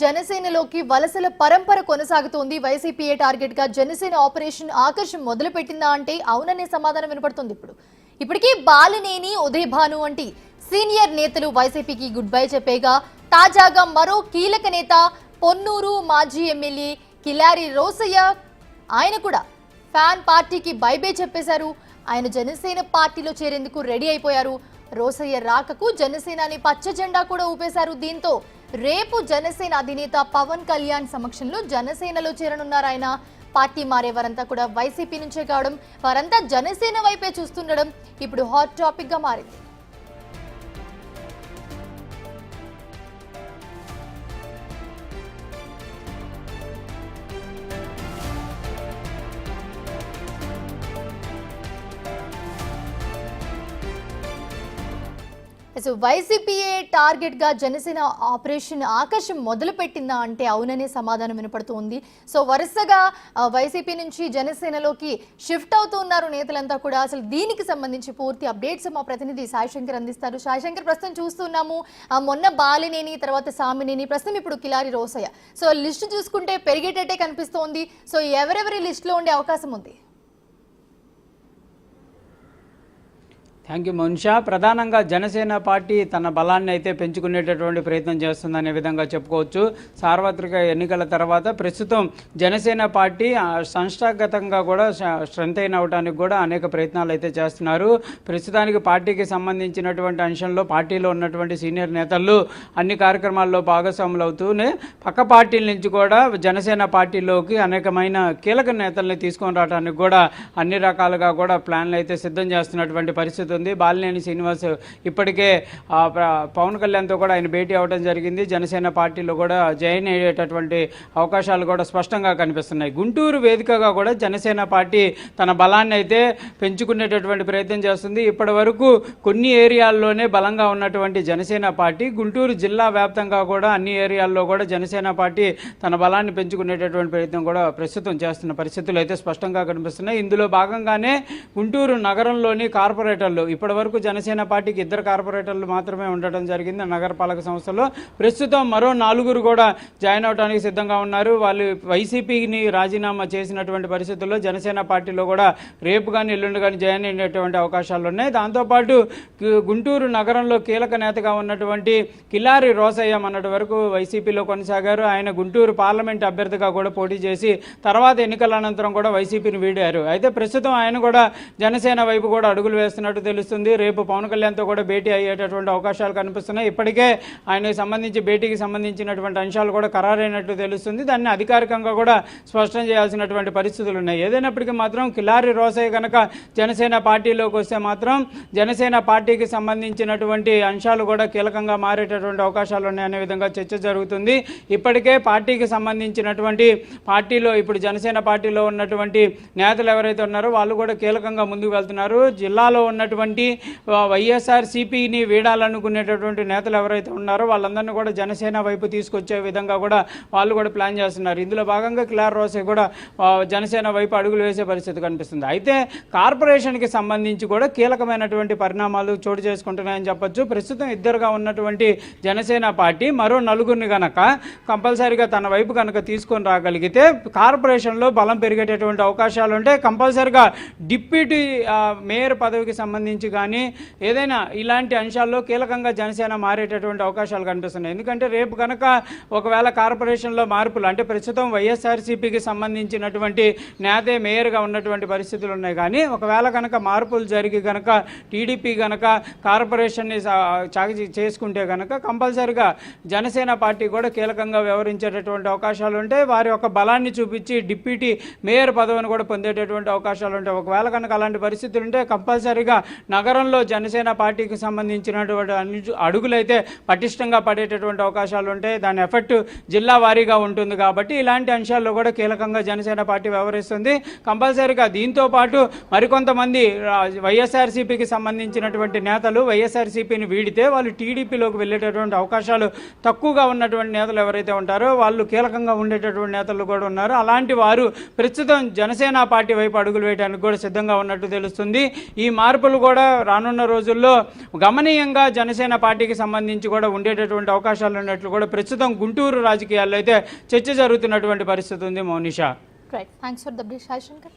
జనసేనలోకి వలసల పరంపర కొనసాగుతోంది. వైసీపీ టార్గెట్ గా జనసేన ఆపరేషన్ ఆకర్షం మొదలుపెట్టిందా అంటే అవుననే సమాధానం వినపడుతుంది. ఇప్పటికీ బాలినేని ఉదయ్ భాను వంటి సీనియర్ నేతలు వైసీపీకి గుడ్ బై చెప్పేగా తాజాగా మరో కీలక నేత పొన్నూరు మాజీ ఎమ్మెల్యే కిలారి రోసయ్య ఆయన కూడా ఫ్యాన్ పార్టీకి బై బై చెప్పేశారు. ఆయన జనసేన పార్టీలో చేరేందుకు రెడీ అయిపోయారు. రోసయ్య రాకకు జనసేనాని పచ్చ జెండా కూడా ఊపేశారు. దీంతో రేపు జనసేన అధినేత పవన్ కళ్యాణ్ సమక్షంలో జనసేనలో చేరనున్నారు. ఆయన పార్టీ మారే వారంతా కూడా వైసీపీ నుంచే కావడం, వారంతా జనసేన వైపే చూస్తుండడం ఇప్పుడు హాట్ టాపిక్ గా మారింది. వైసీపీ టార్గెట్ గా జనసేన ఆపరేషన్ ఆకర్షం మొదలు పెట్టిందా అంటే అవుననే సమాధానం వినపడుతుంది. సో వరుసగా వైసీపీ నుంచి జనసేనలోకి షిఫ్ట్ అవుతూ ఉన్నారు నేతలంతా కూడా. అసలు దీనికి సంబంధించి పూర్తి అప్డేట్స్ మా ప్రతినిధి సాయి శంకర్ అందిస్తారు. సాయి శంకర్, ప్రస్తుతం చూస్తున్నాము మొన్న బాలినేని, తర్వాత సామినేని, ప్రస్తుతం ఇప్పుడు కిలారి రోసయ్య. సో లిస్ట్ చూసుకుంటే పెరిగేటట్టే కనిపిస్తోంది. సో ఎవరెవరి లిస్ట్ లో ఉండే అవకాశం ఉంది? Thank you Mounisha. ప్రధానంగా జనసేన పార్టీ తన బలాన్ని అయితే పెంచుకునేటటువంటి ప్రయత్నం చేస్తుందనే విధంగా చెప్పుకోవచ్చు. సార్వత్రిక ఎన్నికల తర్వాత ప్రస్తుతం జనసేన పార్టీ సంస్థాగతంగా కూడా స్ట్రెంథైన్ అవడానికి కూడా అనేక ప్రయత్నాలు అయితే చేస్తున్నారు. ప్రస్తుతానికి పార్టీకి సంబంధించినటువంటి అంశంలో పార్టీలో ఉన్నటువంటి సీనియర్ నేతలు అన్ని కార్యక్రమాల్లో భాగస్వాములు అవుతూనే పక్క పార్టీల నుంచి కూడా జనసేన పార్టీలోకి అనేకమైన కీలక నేతల్ని తీసుకొని రావడానికి కూడా అన్ని రకాలుగా కూడా ప్లాన్లు అయితే సిద్ధం చేస్తున్నటువంటి పరిస్థితి ఉంది. బాలినేని శ్రీనివాస్ ఇప్పటికే పవన్ కళ్యాణ్తో కూడా ఆయన భేటీ అవ్వడం జరిగింది. జనసేన పార్టీలో కూడా జాయిన్ అయ్యేటటువంటి అవకాశాలు కూడా స్పష్టంగా కనిపిస్తున్నాయి. గుంటూరు వేదికగా కూడా జనసేన పార్టీ తన బలాన్ని అయితే పెంచుకునేటటువంటి ప్రయత్నం చేస్తుంది. ఇప్పటి వరకు కొన్ని ఏరియాల్లోనే బలంగా ఉన్నటువంటి జనసేన పార్టీ గుంటూరు జిల్లా వ్యాప్తంగా కూడా అన్ని ఏరియాల్లో కూడా జనసేన పార్టీ తన బలాన్ని పెంచుకునేటటువంటి ప్రయత్నం కూడా ప్రస్తుతం చేస్తున్న పరిస్థితులు అయితే స్పష్టంగా కనిపిస్తున్నాయి. ఇందులో భాగంగానే గుంటూరు నగరంలోని కార్పొరేటర్లు, ఇప్పటి వరకు జనసేన పార్టీకి 2 కార్పొరేటర్లు మాత్రమే ఉండటం జరిగింది నగరపాలక సంస్థలో. ప్రస్తుతం మరో 4 కూడా జాయిన్ అవడానికి సిద్ధంగా ఉన్నారు. వాళ్ళు వైసీపీని రాజీనామా చేసినటువంటి పరిస్థితుల్లో జనసేన పార్టీలో కూడా రేపు కానీ ఎల్లుండి కానీ జాయిన్ అయ్యేటువంటి అవకాశాలు ఉన్నాయి. దాంతోపాటు గుంటూరు నగరంలో కీలక నేతగా ఉన్నటువంటి కిలారి రోసయ్య మొన్నటి వరకు వైసీపీలో కొనసాగారు. ఆయన గుంటూరు పార్లమెంట్ అభ్యర్థిగా కూడా పోటీ చేసి తర్వాత ఎన్నికల అనంతరం కూడా వైసీపీని వీడారు. అయితే ప్రస్తుతం ఆయన కూడా జనసేన వైపు కూడా అడుగులు వేస్తున్నట్టు తెలుస్తుంది. రేపు పవన్ కళ్యాణ్తో కూడా భేటీ అయ్యేటటువంటి అవకాశాలు కనిపిస్తున్నాయి. ఇప్పటికే ఆయనకు సంబంధించి భేటీకి సంబంధించినటువంటి అంశాలు కూడా ఖరారైనట్టు తెలుస్తుంది. దాన్ని అధికారికంగా కూడా స్పష్టం చేయాల్సినటువంటి పరిస్థితులు ఉన్నాయి. ఏదైనప్పటికీ మాత్రం కిలారి రోసయ్య కనుక జనసేన పార్టీలోకి వస్తే మాత్రం జనసేన పార్టీకి సంబంధించినటువంటి అంశాలు కూడా కీలకంగా మారేటటువంటి అవకాశాలు ఉన్నాయనే విధంగా చర్చ జరుగుతుంది. ఇప్పటికే పార్టీకి సంబంధించినటువంటి పార్టీలో ఇప్పుడు జనసేన పార్టీలో ఉన్నటువంటి నేతలు ఎవరైతే ఉన్నారో వాళ్ళు కూడా కీలకంగా ముందుకు వెళ్తున్నారు. జిల్లాలో ఉన్నటువంటి వైఎస్ఆర్సీపీని వీడాలనుకునేటటువంటి నేతలు ఎవరైతే ఉన్నారో వాళ్ళందరినీ కూడా జనసేన వైపు తీసుకొచ్చే విధంగా కూడా వాళ్ళు కూడా ప్లాన్ చేస్తున్నారు. ఇందులో భాగంగా కిలారి రోసయ్య కూడా జనసేన వైపు అడుగులు వేసే పరిస్థితి కనిపిస్తుంది. అయితే కార్పొరేషన్కి సంబంధించి కూడా కీలకమైనటువంటి పరిణామాలు చోటు చేసుకుంటున్నాయని చెప్పొచ్చు. ప్రస్తుతం 2గా ఉన్నటువంటి జనసేన పార్టీ మరో 4 కనుక కంపల్సరీగా తన వైపు కనుక తీసుకొని రాగలిగితే కార్పొరేషన్లో బలం పెరిగేటటువంటి అవకాశాలు ఉంటాయి. కంపల్సరీగా డిప్యూటీ మేయర్ పదవికి సంబంధించి కానీ ఏదైనా ఇలాంటి అంశాల్లో కీలకంగా జనసేన మారేటటువంటి అవకాశాలు కనిపిస్తున్నాయి. ఎందుకంటే రేపు కనుక ఒకవేళ కార్పొరేషన్లో మార్పులు, అంటే ప్రస్తుతం వైఎస్ఆర్సీపీకి సంబంధించినటువంటి నేతే మేయర్గా ఉన్నటువంటి పరిస్థితులు ఉన్నాయి. కానీ ఒకవేళ కనుక మార్పులు జరిగి కనుక టీడీపీ కనుక కార్పొరేషన్ని చేసుకుంటే కనుక కంపల్సరీగా జనసేన పార్టీ కూడా కీలకంగా వ్యవహరించేటటువంటి అవకాశాలు ఉంటాయి. వారి యొక్క బలాన్ని చూపించి డిప్యూటీ మేయర్ పదవిని కూడా పొందేటటువంటి అవకాశాలు ఉంటాయి. ఒకవేళ కనుక అలాంటి పరిస్థితులు ఉంటే కంపల్సరీగా నగరంలో జనసేన పార్టీకి సంబంధించినటువంటి అడుగులైతే పటిష్టంగా పడేటటువంటి అవకాశాలు ఉంటాయి. దాని ఎఫెక్ట్ జిల్లా వారీగా ఉంటుంది. కాబట్టి ఇలాంటి అంశాల్లో కూడా కీలకంగా జనసేన పార్టీ వ్యవహరిస్తుంది. కంపల్సరీగా దీంతో పాటు మరికొంతమంది వైఎస్ఆర్సీపీకి సంబంధించినటువంటి నేతలు వైఎస్ఆర్సీపీని వీడితే వాళ్ళు టీడీపీలోకి వెళ్ళేటటువంటి అవకాశాలు తక్కువగా ఉన్నటువంటి నేతలు ఎవరైతే ఉంటారో వాళ్ళు కీలకంగా ఉండేటటువంటి నేతలు కూడా ఉన్నారు. అలాంటి వారు ప్రస్తుతం జనసేన పార్టీ వైపు అడుగులు వేయడానికి కూడా సిద్ధంగా ఉన్నట్టు తెలుస్తుంది. ఈ మార్పులు కూడా రానున్న రోజుల్లో గమనీయంగా జనసేన పార్టీకి సంబంధించి కూడా ఉండేటటువంటి అవకాశాలు ఉన్నట్లు కూడా ప్రస్తుతం గుంటూరు రాజకీయాల్లో అయితే చర్చ జరుగుతున్నటువంటి పరిస్థితి ఉంది Mounisha. Right, thanks for the brief, Shankar.